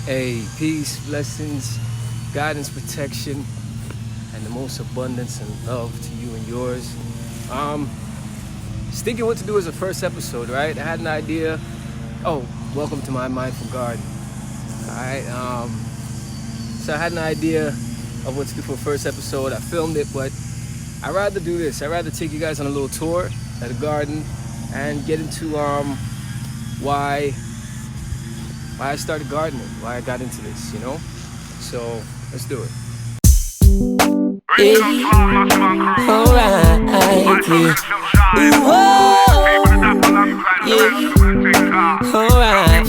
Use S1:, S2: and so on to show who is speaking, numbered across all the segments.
S1: Hey, peace, blessings, guidance, protection, and the most abundance and love to you and yours. Just thinking what to do as a first episode, right? I had an idea. Oh, welcome to my mindful garden. Alright, so I had an idea of what to do for a first episode. I filmed it, but I'd rather do this. I'd rather take you guys on a little tour at the garden and get into why I started gardening, why I got into this, you know? So, let's do it.
S2: Yeah. Alright, yeah. Yeah. Alright,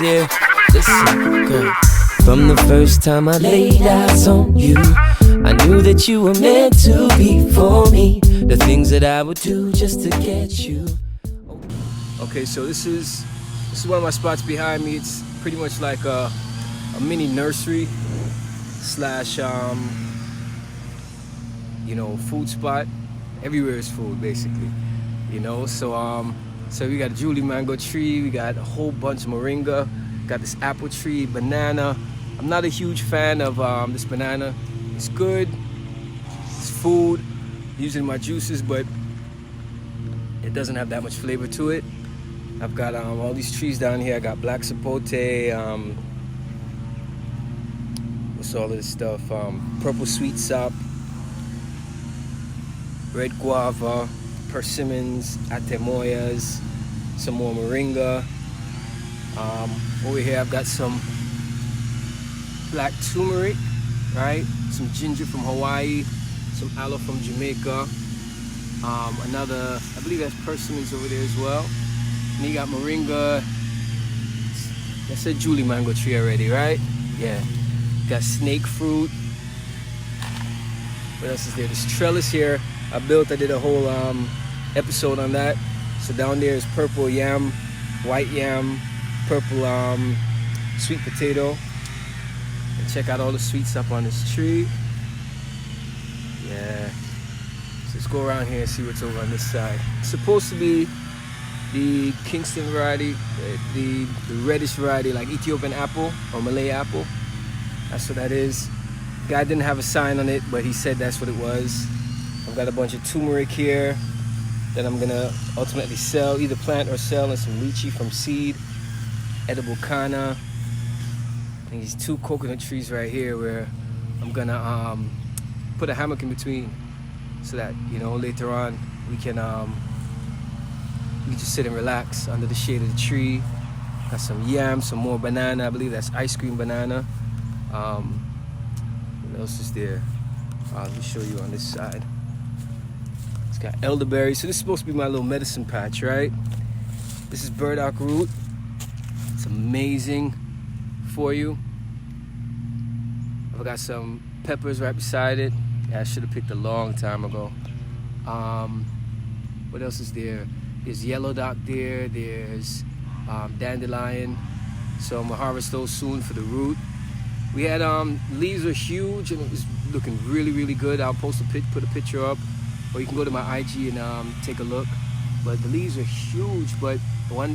S2: yeah. Listen, girl. From the first time I laid eyes on you, I knew that you were meant to be for me. The things that I would do just to get you.
S1: Okay, so this is one of my spots behind me. It's pretty much like a mini nursery slash food spot. Everywhere is food basically, you know. So we got a Julie mango tree, we got a whole bunch of moringa, got this apple tree, banana. I'm not a huge fan of this banana. It's good, it's food, using my juices, but it doesn't have that much flavor to it. I've got all these trees down here. I got black sapote, what's all of this stuff? Purple sweet sop, red guava, persimmons, atemoyas, some more moringa. Over here I've got some black turmeric, right? Some ginger from Hawaii, some aloe from Jamaica. Another, I believe that's persimmons over there as well. And you got moringa. I said Julie mango tree already, right? Yeah. Got snake fruit. What else is there? This trellis here I did a whole episode on that. So down there is purple yam, white yam, purple sweet potato. And check out all the sweets up on this tree. Yeah. So let's go around here and see what's over on this side. It's supposed to be the Kingston variety, the reddish variety, like Ethiopian apple or Malay apple. That's what that is. Guy didn't have a sign on it, but he said that's what it was. I've got a bunch of turmeric here that I'm gonna ultimately sell, either plant or sell, and some lychee from seed, edible kana. And these two coconut trees right here where I'm gonna put a hammock in between so that, you know, later on we can just sit and relax under the shade of the tree. Got some yam, some more banana. I believe that's ice cream banana. What else is there? Let me show you on this side. It's got elderberry. So this is supposed to be my little medicine patch, right? This is burdock root. It's amazing for you. I've got some peppers right beside it. Yeah, I should have picked a long time ago. What else is there? There's yellow dock there. There's dandelion. So I'm gonna harvest those soon for the root. We had leaves were huge and it was looking really, really good. I'll put a picture up, or you can go to my IG and take a look. But the leaves are huge. But one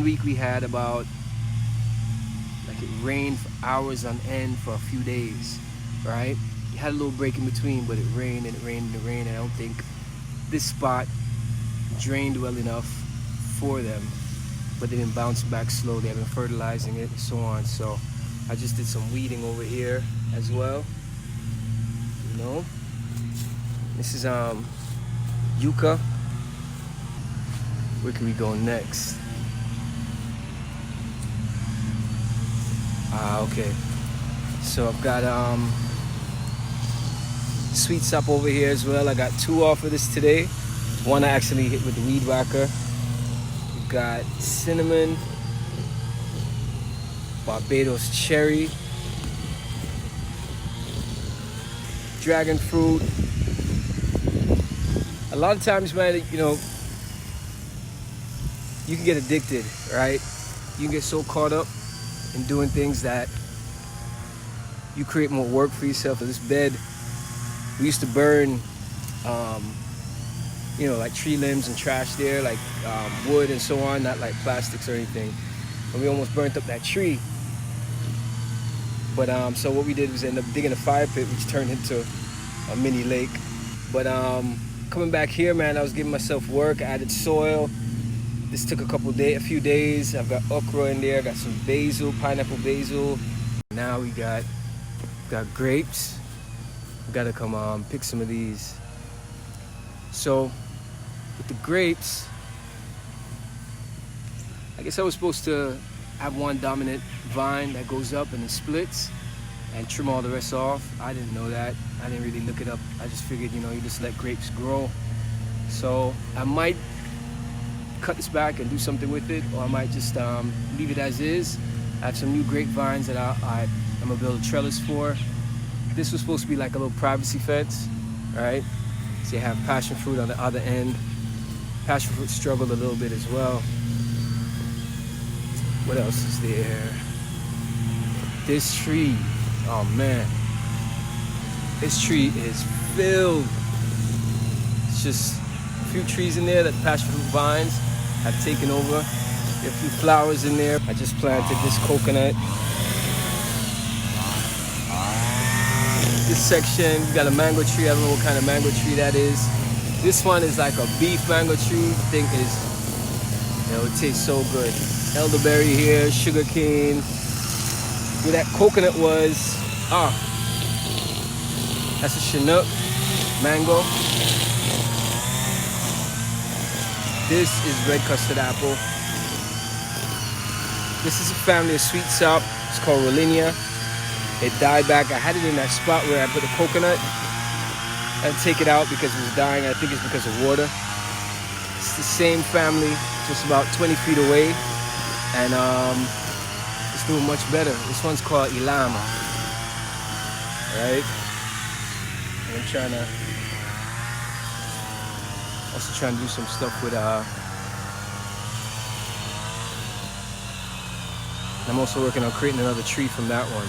S1: week we had about, like, it rained for hours on end for a few days, right? It had a little break in between, but it rained and it rained and it rained. And I don't think this spot drained well enough for them, but they didn't bounce back slowly. I've been fertilizing it and so on. So I just did some weeding over here as well. You know, this is yucca. Where can we go next? Okay. So I've got sweet sop over here as well. I got 2 off of this today. One I actually hit with the weed whacker. We've got cinnamon, Barbados cherry, dragon fruit. A lot of times, man, you know, you can get addicted, right? You can get so caught up in doing things that you create more work for yourself. In this bed, we used to burn like tree limbs and trash there, like wood and so on, not like plastics or anything. And we almost burnt up that tree. But so what we did was end up digging a fire pit, which turned into a mini lake. But coming back here, man, I was giving myself work. I added soil. This took a few days. I've got okra in there. Got some basil, pineapple basil. Now we got grapes. We gotta come pick some of these. So with the grapes, I guess I was supposed to have one dominant vine that goes up and it splits and trim all the rest off. I didn't know that. I didn't really look it up. I just figured, you just let grapes grow. So I might cut this back and do something with it, or I might just leave it as is. I have some new grapevines that I'm gonna build a trellis for. This was supposed to be like a little privacy fence, right? So you have passion fruit on the other end. Passion fruit struggled a little bit as well. What else is there? This tree, oh man. This tree is filled. It's just a few trees in there that passion fruit vines have taken over. There are a few flowers in there. I just planted this coconut. This section, we got a mango tree. I don't know what kind of mango tree that is. This one is like a beef mango tree. The thing is, it tastes so good. Elderberry here, sugar cane. Where that coconut was, that's a Chinook mango. This is red custard apple. This is a family of sweet sop. It's called Rollinia. It died back. I had it in that spot where I put the coconut. I had to take it out because it was dying. I think it's because of water. It's the same family, just about 20 feet away. And it's doing much better. This one's called Ilama. Right? And I'm trying to do some stuff with I'm also working on creating another tree from that one.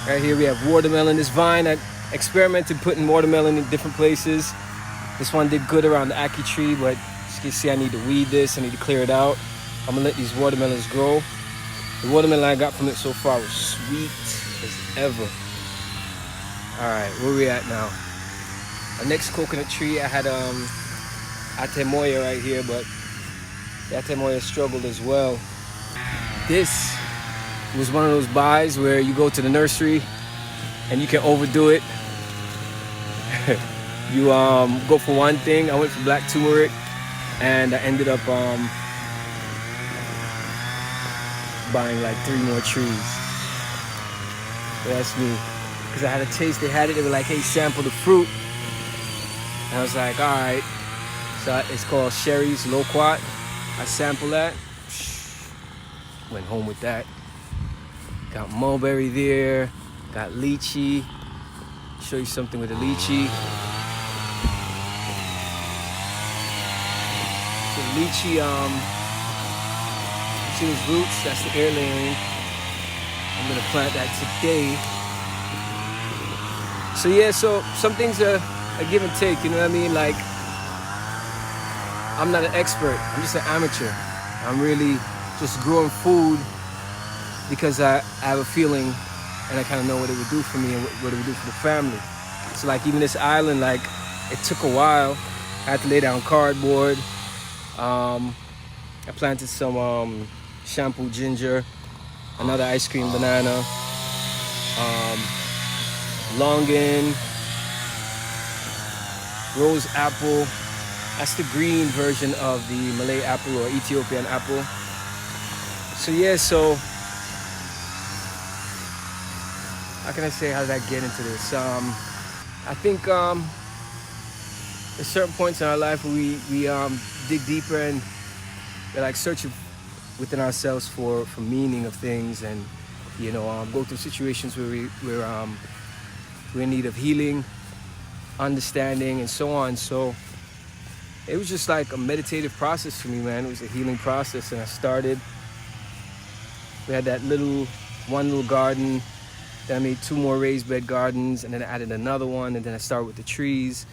S1: Right here we have watermelon. This vine, I experimented putting watermelon in different places. This one did good around the ackee tree, but as you can see, I need to weed this. I need to clear it out. I'm gonna let these watermelons grow. The watermelon I got from it so far was sweet as ever. All right, where we at now? Our next coconut tree, I had Atemoya right here, but the Atemoya struggled as well. This was one of those buys where you go to the nursery and you can overdo it. You go for one thing. I went for black turmeric and I ended up buying like 3 more trees. But that's me. Because I had a taste, they had it, they were like, hey, sample the fruit. And I was like, all right. So it's called Sherry's Loquat. I sampled that. Went home with that. Got mulberry there. Got lychee. Show you something with the lychee. So lychee, see those roots? That's the air layering. I'm gonna plant that today. So yeah, so some things are a give and take, you know what I mean? Like, I'm not an expert, I'm just an amateur. I'm really just growing food because I have a feeling and I kind of know what it would do for me and what it would do for the family. So like even this island, like it took a while. I had to lay down cardboard. I planted some shampoo ginger, another ice cream banana, longan, rose apple. That's the green version of the Malay apple or Ethiopian apple. So yeah, so how can I say, how did I get into this? I think at certain points in our life we dig deeper and we're like searching within ourselves for meaning of things, and go through situations where we're in need of healing, understanding, and so on. So it was just like a meditative process for me, man. It was a healing process, and I started. We had that one little garden. Then I made 2 more raised bed gardens, and then I added another one, and then I started with the trees.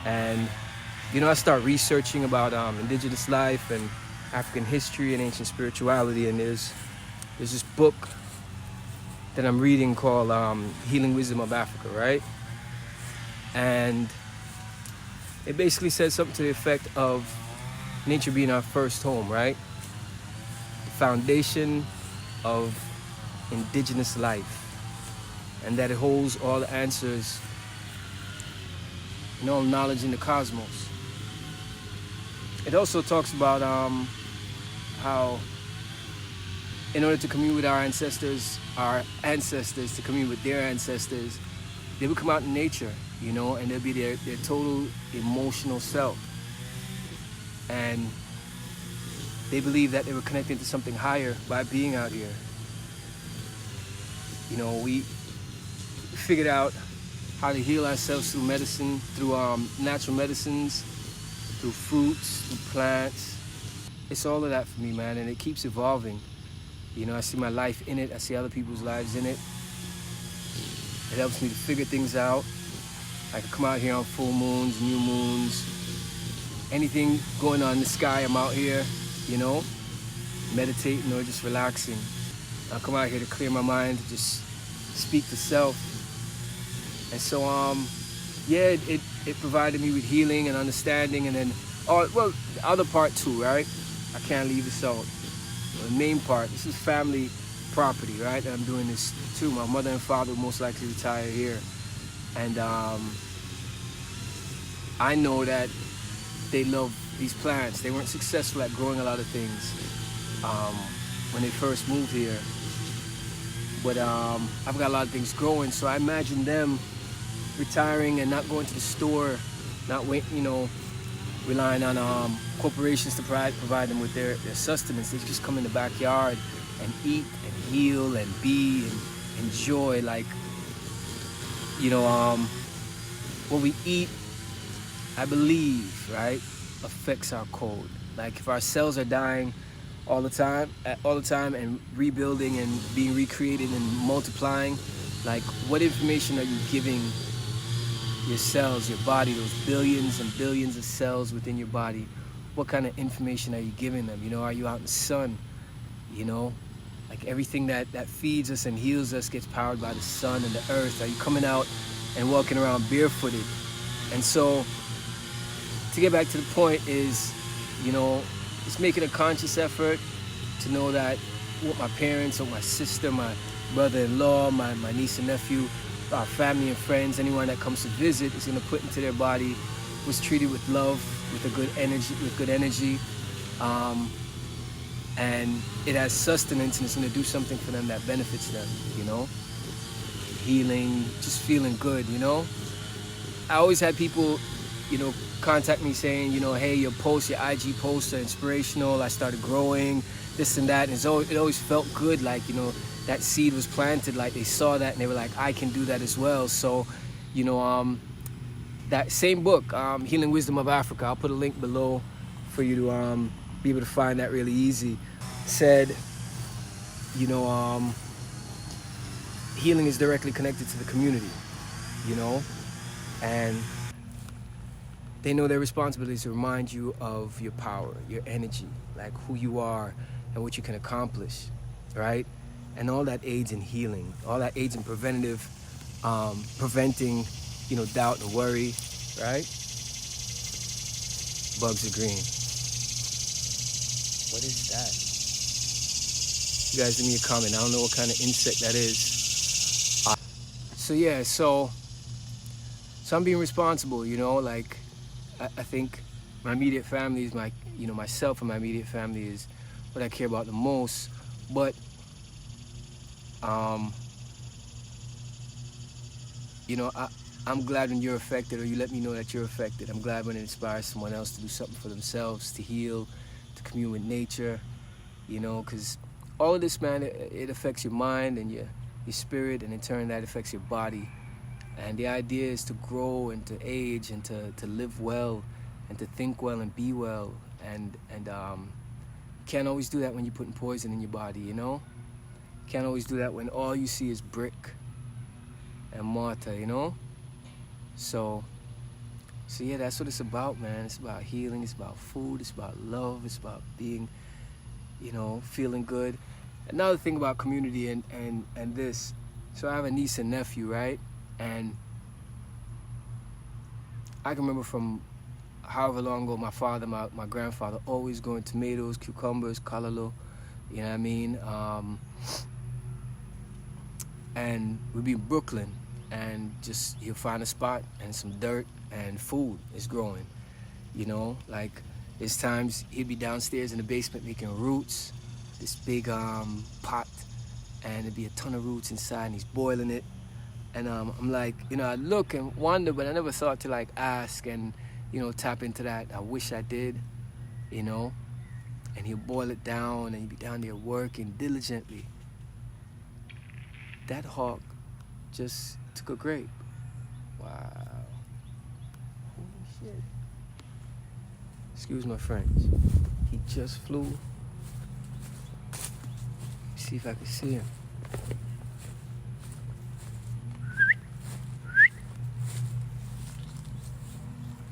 S1: And I started researching about indigenous life and African history and ancient spirituality. And there's this book that I'm reading called Healing Wisdom of Africa, right? And it basically says something to the effect of nature being our first home, right? The foundation of indigenous life, and that it holds all the answers and all knowledge in the cosmos. It also talks about how in order to commune with our ancestors to commune with their ancestors, they would come out in nature, you know, and they'll be their total emotional self. And they believe that they were connecting to something higher by being out here. You know, we figured out how to heal ourselves through medicine, through natural medicines, through fruits, through plants. It's all of that for me, man, and it keeps evolving. You know, I see my life in it. I see other people's lives in it. It helps me to figure things out. I can come out here on full moons, new moons, anything going on in the sky, I'm out here, you know, meditating or just relaxing. I come out here to clear my mind, to just speak to self. And so, yeah, it provided me with healing and understanding, and then, the other part too, right? I can't leave this out. The main part, this is family property, right? And I'm doing this too. My mother and father will most likely retire here. And I know that they love these plants. They weren't successful at growing a lot of things when they first moved here. But I've got a lot of things growing, so I imagine them retiring and not going to the store, not relying on corporations to provide them with their sustenance. They just come in the backyard and eat and heal and be and enjoy. Like, you know, what we eat, I believe, right, affects our code. Like, if our cells are dying all the time and rebuilding and being recreated and multiplying, like, what information are you giving your cells, your body, those billions and billions of cells within your body? What kind of information are you giving them? You know, are you out in the sun? You know, like, everything that feeds us and heals us gets powered by the sun and the earth. Are you coming out and walking around barefooted? And so, to get back to the point is, you know, it's making a conscious effort to know that what my parents, or my sister, my brother-in-law, my niece and nephew, our family and friends, anyone that comes to visit, is going to put into their body was treated with love, with good energy, and it has sustenance, and it's going to do something for them that benefits them, you know, healing, just feeling good, you know. I always had people, you know, contact me saying, you know, hey, your IG posts are inspirational. I started growing, this and that, and it always felt good, like, you know, that seed was planted, like they saw that and they were like, I can do that as well. So, you know, that same book, Healing Wisdom of Africa, I'll put a link below for you to be able to find that really easy, said, you know, healing is directly connected to the community, you know, and they know their responsibility is to remind you of your power, your energy, like who you are and what you can accomplish, right? And all that aids in healing, all that aids in preventing, you know, doubt and worry, right? Bugs are green. What is that? You guys leave me a comment. I don't know what kind of insect that is. So yeah, so I'm being responsible, you know, like, I think my immediate family is myself and my immediate family is what I care about the most. But, you know, I'm glad when you're affected, or you let me know that you're affected. I'm glad when it inspires someone else to do something for themselves, to heal, to commune with nature, you know, because all of this, man, it affects your mind and your spirit, and in turn that affects your body. And the idea is to grow and to age and to live well and to think well and be well. And you can't always do that when you're putting poison in your body, you know? You can't always do that when all you see is brick and mortar, you know? So yeah, that's what it's about, man. It's about healing, it's about food, it's about love, it's about being, you know, feeling good. Another thing about community and this, So I have a niece and nephew, right? And I can remember from however long ago, my father, my grandfather, always growing tomatoes, cucumbers, callaloo, you know what I mean? And we'd be in Brooklyn, and just he'll find a spot and some dirt and food is growing, you know? Like, there's times he'd be downstairs in the basement making roots, this big pot, and there'd be a ton of roots inside, and he's boiling it. And I'm like, you know, I look and wonder, but I never thought to like ask and, you know, tap into that. I wish I did, you know? And he'll boil it down, and he'd be down there working diligently. That hawk just took a grape. Wow. Holy shit. Excuse my French. He just flew. See if I can see him.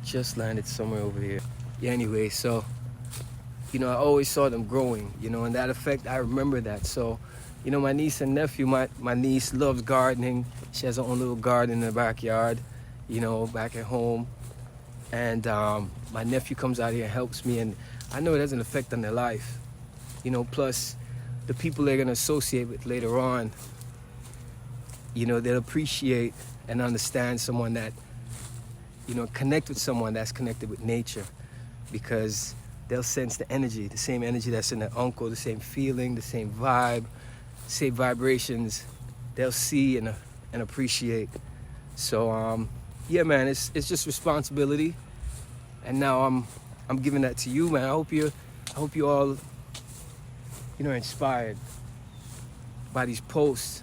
S1: Just landed somewhere over here. Yeah, anyway, so, you know, I always saw them growing, you know, and that effect, I remember that. So, you know, my niece and nephew, my niece loves gardening. She has her own little garden in the backyard, you know, back at home. And my nephew comes out here and helps me, and I know it has an effect on their life, you know, plus the people they're gonna associate with later on, you know, they'll appreciate and understand someone that, you know, connect with someone that's connected with nature, because they'll sense the energy, the same energy that's in their uncle, the same feeling, the same vibe, same vibrations. They'll see and appreciate. So yeah, man, it's just responsibility, and now I'm giving that to you, man. I hope you all, you know, inspired by these posts.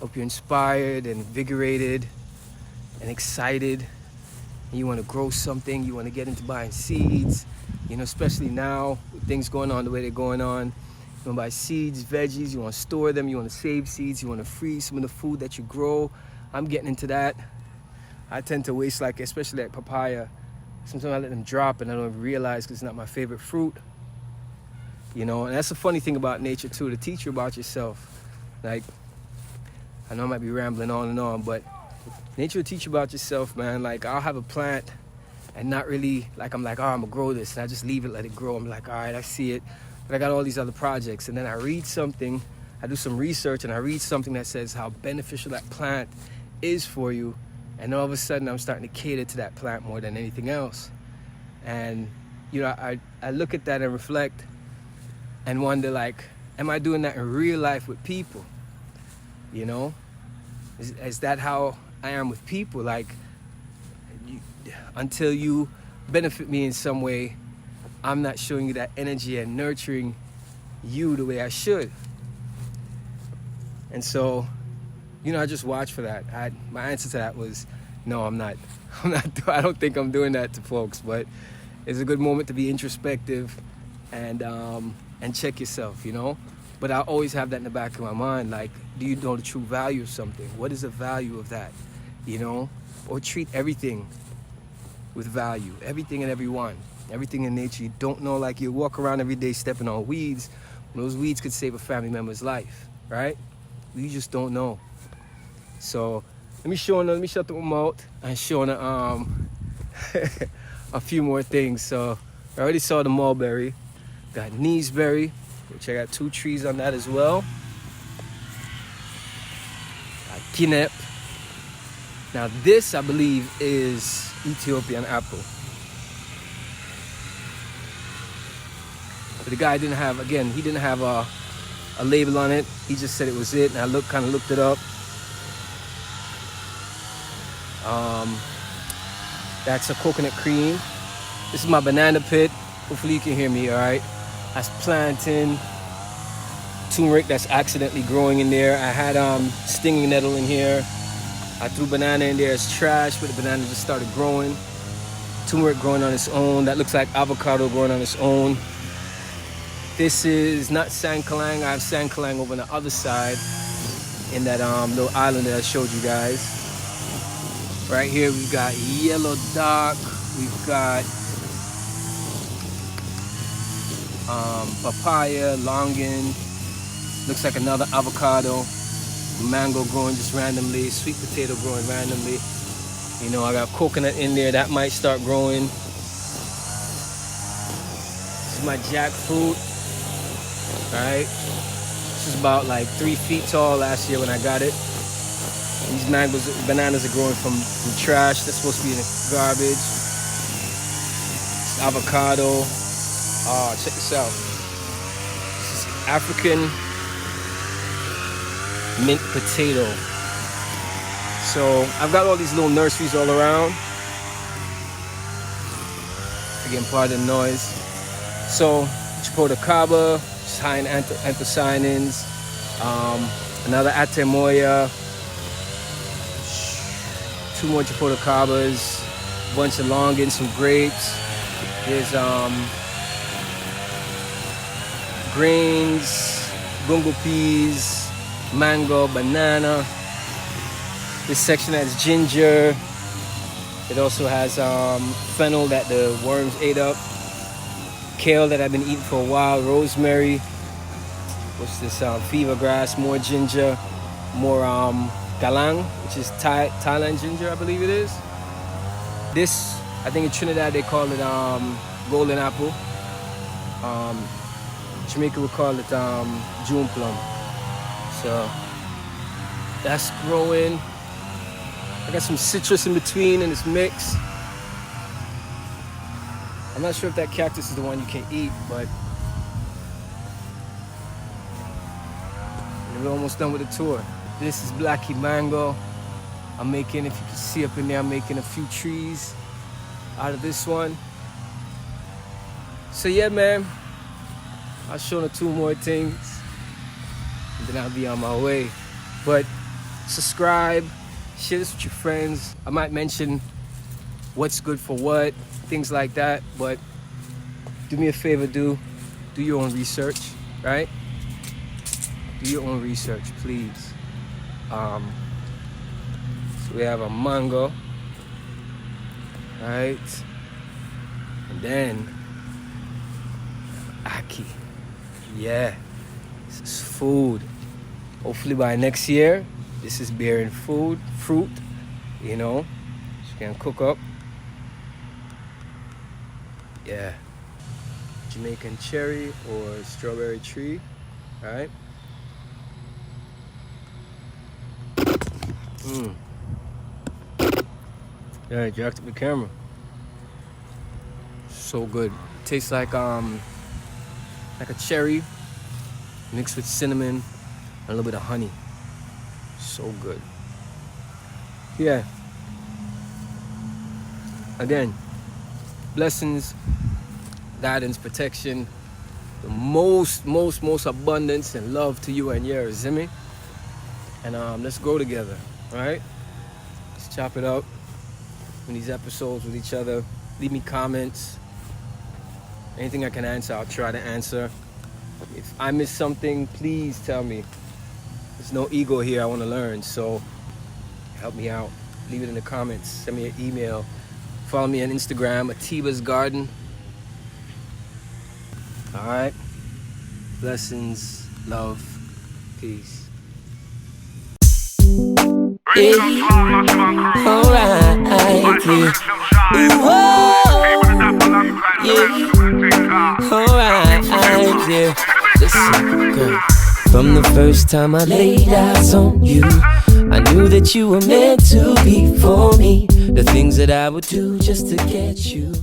S1: Hope you're inspired and invigorated and excited, and you want to grow something, you want to get into buying seeds, you know, especially now with things going on the way they're going on. You want to buy seeds, veggies, you want to store them, you want to save seeds, you want to freeze some of the food that you grow. I'm getting into that. I tend to waste, like, especially like papaya. Sometimes I let them drop and I don't even realize because it's not my favorite fruit. You know, and that's the funny thing about nature too, to teach you about yourself. Like, I know I might be rambling on and on, but nature will teach you about yourself, man. Like, I'll have a plant and not really, like, I'm like, oh, I'm gonna grow this, and I just leave it, let it grow. I'm like, all right, I see it, but I got all these other projects. And then I read something, I do some research, and I read something that says how beneficial that plant is for you, and all of a sudden I'm starting to cater to that plant more than anything else. And, you know, I look at that and reflect and wonder, like, am I doing that in real life with people? You know, is that how I am with people? Like, until you benefit me in some way, I'm not showing you that energy and nurturing you the way I should. And so, you know, I just watch for that. My answer to that was, no, I'm not. I don't think I'm doing that to folks. But it's a good moment to be introspective and check yourself, you know. But I always have that in the back of my mind. Like, do you know the true value of something? What is the value of that? You know, or treat everything with value. Everything and everyone. Everything in nature. You don't know, like, you walk around every day stepping on weeds. Those weeds could save a family member's life, right? You just don't know. So let me shut them out and show a few more things. So I already saw the mulberry, got kneesberry, which I got 2 trees on that as well. Got kinep. Now this, I believe, is Ethiopian apple. But the guy didn't have, again, he didn't have a label on it. He just said it was it, and I kind of looked it up. That's a coconut cream. This is my banana pit. Hopefully you can hear me, all right? That's plantain, turmeric that's accidentally growing in there. I had stinging nettle in here. I threw banana in there as trash, but the banana just started growing. Turmeric growing on its own. That looks like avocado growing on its own. This is not Sankalang. I have Sankalang over on the other side in that little island that I showed you guys. Right here we've got yellow dock. We've got papaya, longan. Looks like another avocado. mango growing just randomly, sweet potato growing randomly. You know, I got coconut in there that might start growing. This is my jackfruit, right? This is about like 3 feet tall last year when I got it. These bananas are growing from trash that's supposed to be in the garbage. This avocado. Oh, check this out. This is African mint potato. So I've got all these little nurseries all around. Again, pardon the noise. So Chipotacaba, just high in anthocyanins. Another Atemoya. 2 more Chipotacabas. A bunch of longans, some grapes. There's grains, gungo peas, mango, banana. This section has ginger. It also has fennel that the worms ate up. Kale that I've been eating for a while. Rosemary. What's this? Fever grass. More ginger. More galang, which is Thailand ginger, I believe it is. This, I think in Trinidad they call it golden apple. Jamaica would call it June plum. So that's growing. I got some citrus in between in this mix. I'm not sure if that cactus is the one you can eat, but we're almost done with the tour. This is Blackie Mango. I'm making, if you can see up in there, I'm making a few trees out of this one. So yeah, man, I'll show you 2 more things and then I'll be on my way. But subscribe, share this with your friends. I might mention what's good for what, things like that, but do me a favor, do your own research, right? Do your own research, please. So we have a mango, right? And then Aki. Yeah, this is food. Hopefully by next year, this is bearing fruit, you know, so you can cook up. Yeah, Jamaican cherry or strawberry tree, right? Yeah, I jacked up the camera. So good. Tastes like a cherry mixed with cinnamon and a little bit of honey. So good. Yeah. Again, blessings, guidance, protection, the most abundance and love to you and yours, see me? And let's grow together, all right? Let's chop it up in these episodes with each other. Leave me comments. Anything I can answer, I'll try to answer. If I miss something, please tell me. There's no ego here, I want to learn, so help me out. Leave it in the comments, send me an email. Follow me on Instagram, Atiba's Garden. All right? Blessings, love, peace.
S2: Yeah. Alright, yeah. Alright, yeah. Listen, girl. From the first time I laid eyes on you, I knew that you were meant to be for me. The things that I would do just to get you.